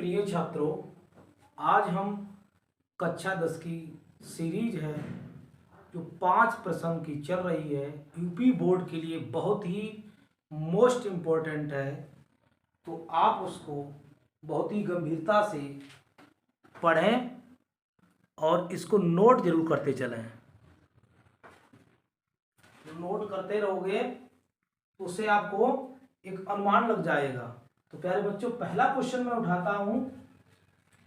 प्रिय छात्रों, आज हम कक्षा 10 की सीरीज है जो 5 प्रश्न की चल रही है, यूपी बोर्ड के लिए बहुत ही मोस्ट इम्पोर्टेंट है। तो आप उसको बहुत ही गंभीरता से पढ़ें और इसको नोट जरूर करते चलें। नोट करते रहोगे तो उससे आपको एक अनुमान लग जाएगा। तो प्यारे बच्चों, पहला क्वेश्चन मैं उठाता हूं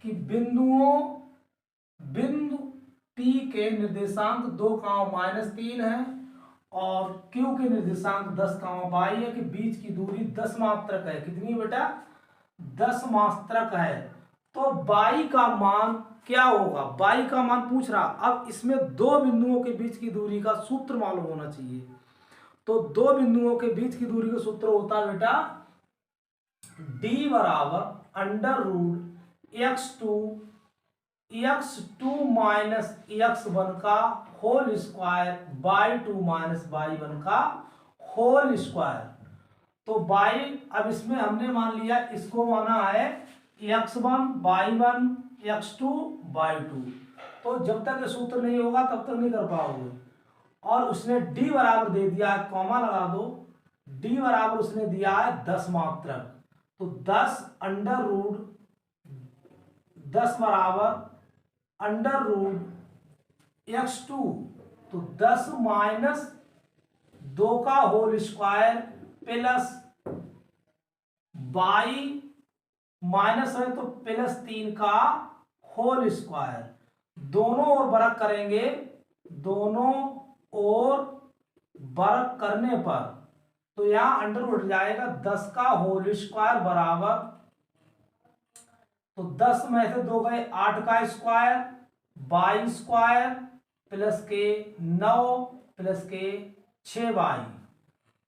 कि बिंदु P के निर्देशांक 2, -3 है और Q के निर्देशांक 10, है कि बीच की दूरी 10 मात्रक है। कितनी बेटा? 10 मात्रक है। तो बाई का मान क्या होगा? बाई का मान पूछ रहा। अब इसमें दो बिंदुओं के बीच की दूरी का सूत्र मालूम होना चाहिए। तो दो बिंदुओं के बीच की दूरी का सूत्र होता है बेटा D बराबर x2 माइनस x1 का whole square by 2 minus y1 का होल स्क्वायर। तो बाई, अब इसमें हमने मान लिया, इसको माना है x1 y1 x2 y2। तो जब तक ये सूत्र नहीं होगा तब तक नहीं कर पाओगे। और उसने D बराबर दे दिया है, कॉमा लगा दो। D बराबर उसने दिया है 10 मात्रक। तो 10 बराबर x2, तो 10 माइनस 2 का whole square plus by minus है तो प्लस 3 का होल स्क्वायर। दोनों ओर वर्ग करेंगे, दोनों ओर वर्ग करने पर तो यहां अंडर उठ जाएगा 10 का होल स्क्वायर बराबर, तो 10 में से 2 गए 8 का स्क्वायर बाई स्क्वायर प्लस के 9 प्लस के 6 बाई।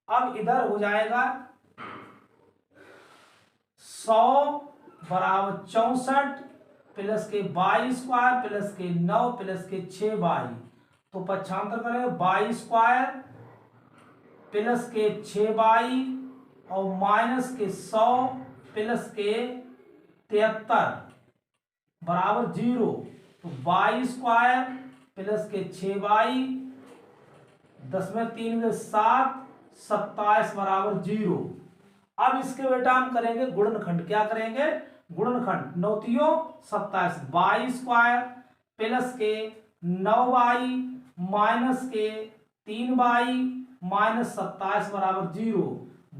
अब इधर हो जाएगा 100 बराबर 64 प्लस के बाई स्क्वायर प्लस के 9 प्लस के 6 बाई। तो पक्षांतर करेंगे बाई स्क्वायर प्लस के 6 बाई और माइनस के 100 प्लस के 73 बराबर 0। तो बाई स्क्वायर प्लस के 6 बाई, 10 में 3 में 7, 27 बराबर 0। अब इसके बेटा हम करेंगे गुणनखंड। क्या करेंगे? गुणनखंड। 9 तियो 27, बाई स्क्वायर प्लस के 9 बाई माइनस के 3 बाई माइनस 27 बराबर 0।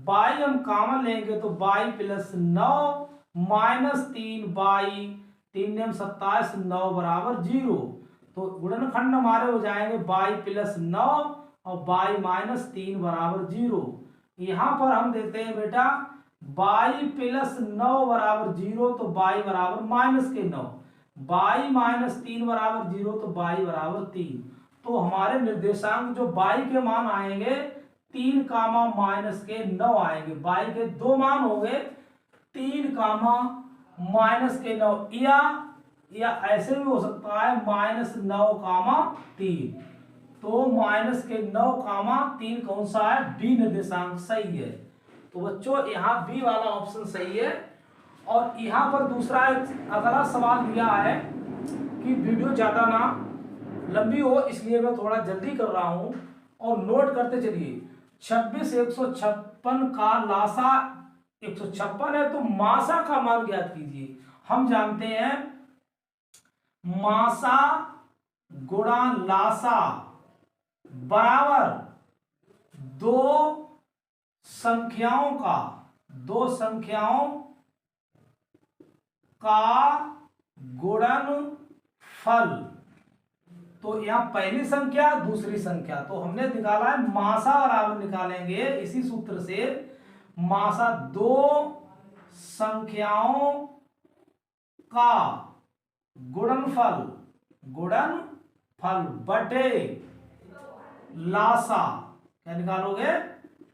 बाई हम कॉमन लेंगे तो बाई प्लस 9 माइनस 3 बाई 3 ने 27, 9 बराबर 0। तो गुणनखंड हमारे हो जाएंगे बाई प्लस 9 और बाई माइनस 3 बराबर 0। यहां पर हम देखते हैं बेटा बाई प्लस 9 बराबर 0 तो बाई बराबर माइनस के 9, बाई माइनस 3 बराबर 0 तो बाई बराबर 3। तो हमारे निर्देशांक जो बाई के मान आएंगे 3 कामा माइनस के 9 आएंगे। बाई के दो मान हो गए 3 कामा माइनस के 9, या ऐसे भी हो सकता है -9 कामा 3। तो -9 कामा 3 कौन सा है? बी निर्देशांक सही है। तो बच्चों यहाँ बी वाला ऑप्शन सही है। और यहाँ पर दूसरा एक अगला सवाल दिया है कि वीडियो ज्यादा ना लंबी हो इसलिए मैं थोड़ा जल्दी कर रहा हूं और नोट करते चलिए। 26 156 का लासा 156 है तो मासा का मान ज्ञात कीजिए। हम जानते हैं मासा गुणा लासा बराबर दो संख्याओं का गुणनफल। तो यहां पहली संख्या दूसरी संख्या, तो हमने निकाला है मासा बराबर निकालेंगे इसी सूत्र से मासा दो संख्याओं का गुणनफल बटे लासा। क्या निकालोगे?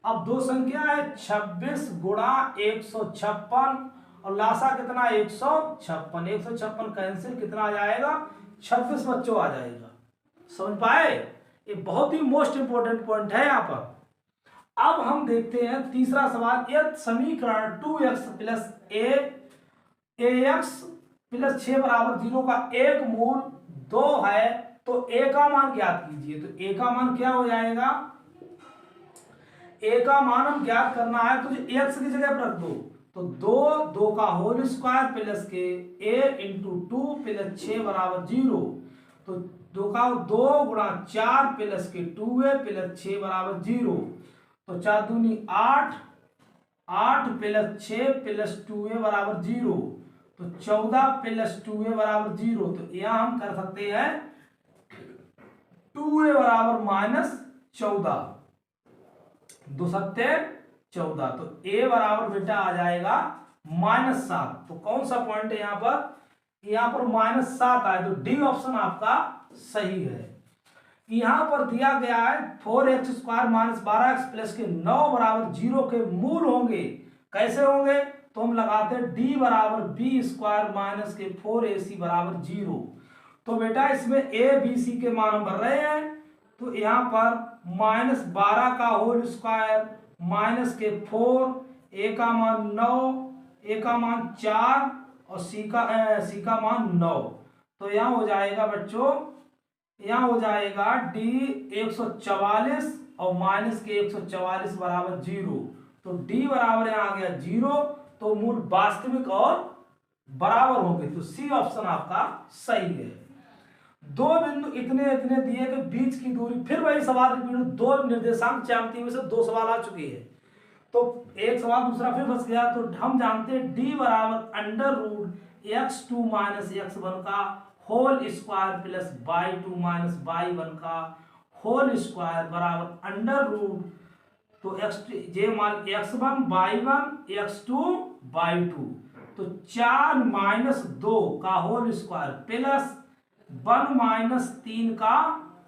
अब दो संख्या है 26 गुणा 156 और लासा कितना? 156। 156 कैंसिल, कितना आ जाएगा? 26 बच्चों आ जाएगा। समझ पाए? ये बहुत ही मोस्ट इंपोर्टेंट पॉइंट है यहां पर। अब हम देखते हैं तीसरा सवाल। यदि समीकरण 2x + a ax प्लस 6 बराबर 0 का एक मूल 2 है, तो a का मान ज्ञात कीजिए। तो a का मान क्या हो जाएगा, a का मान हम ज्ञात करना है तो x की जगह पर रख दो, तो 2 का होल स्क्वायर प्लस के a इंटू 2 प्लस 6 बराबर 0। तो 2 का 2 गुणा 4 प्लस के 2a प्लस 6 बराबर 0। तो 4 दूनी 8, 8 प्लस 6 प्लस 2a बराबर 0। तो 14 प्लस 2a बराबर 0। तो यहां हम कर सकते हैं 2a बराबर -14, 2 सत्ते 14। तो a बराबर बेटा आ जाएगा -7। तो कौन सा पॉइंट है यहाँ पर -7 आए, तो डी ऑप्शन आपका सही है। यहां पर दिया गया है 4x square minus 12x plus के 9 बराबर 0 के मूल होंगे। कैसे होंगे, तो हम लगाते हैं d बराबर बी स्क्वायर माइनस के 4ac बराबर 0। तो बेटा इसमें a b c के मान हम भर रहे हैं, तो यहाँ पर -12 का होल स्क्वायर माइनस के 4, a का मान 9, a का मान 4 और c का मान 9। तो यहाँ हो जाएगा बच्चों, यहाँ हो जाएगा d 144 और माइनस के 144 बराबर 0। तो d बराबर यहाँ आ गया 0। तो मूल वास्तविक और बराबर होंगे, तो सी ऑप्शन आपका सही है। दो बिंदु इतने इतने दिए के बीच की दूरी, फिर वही सवाल रिपीट, दो निर्देशांक ज्यामिति में से 2 सवाल आ चुके हैं, तो एक सवाल दूसरा फिर फंस गया। तो हम जानते हैं d बराबर √x2 माइनस x1 का whole square plus y2 minus y1 का होल स्क्वायर बराबर √ तो जे मान x1 y1 x2 y2। तो 4 माइनस 2 का होल स्क्वायर प्लस 1 माइनस 3 का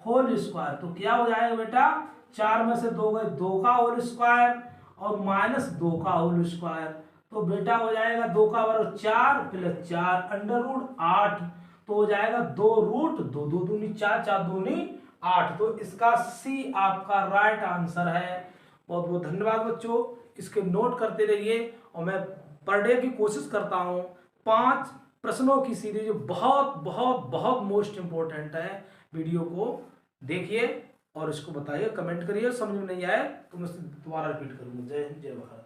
होल स्क्वायर। तो क्या हो जाएगा बेटा, 4 में से 2 गए, 2 का होल स्क्वायर और माइनस 2 का होल स्क्वायर। तो बेटा हो जाएगा 2 का वर्ग 4 प्लस 4 √8। तो हो जाएगा 2√2, 2 दूनी 4, 4 दूनी 8। तो इसका सी आपका राइट आंसर है। बहुत बहुत धन्यवाद बच्चों, इसके नोट करते रहिए और मैं पर डे की कोशिश करता हूँ 5 प्रश्नों की सीरीज बहुत बहुत बहुत मोस्ट इंपॉर्टेंट है। वीडियो को देखिए और इसको बताइए, कमेंट करिए, समझ में नहीं आए तो मैं दोबारा रिपीट करूँगा। जय हिंद, जय भारत।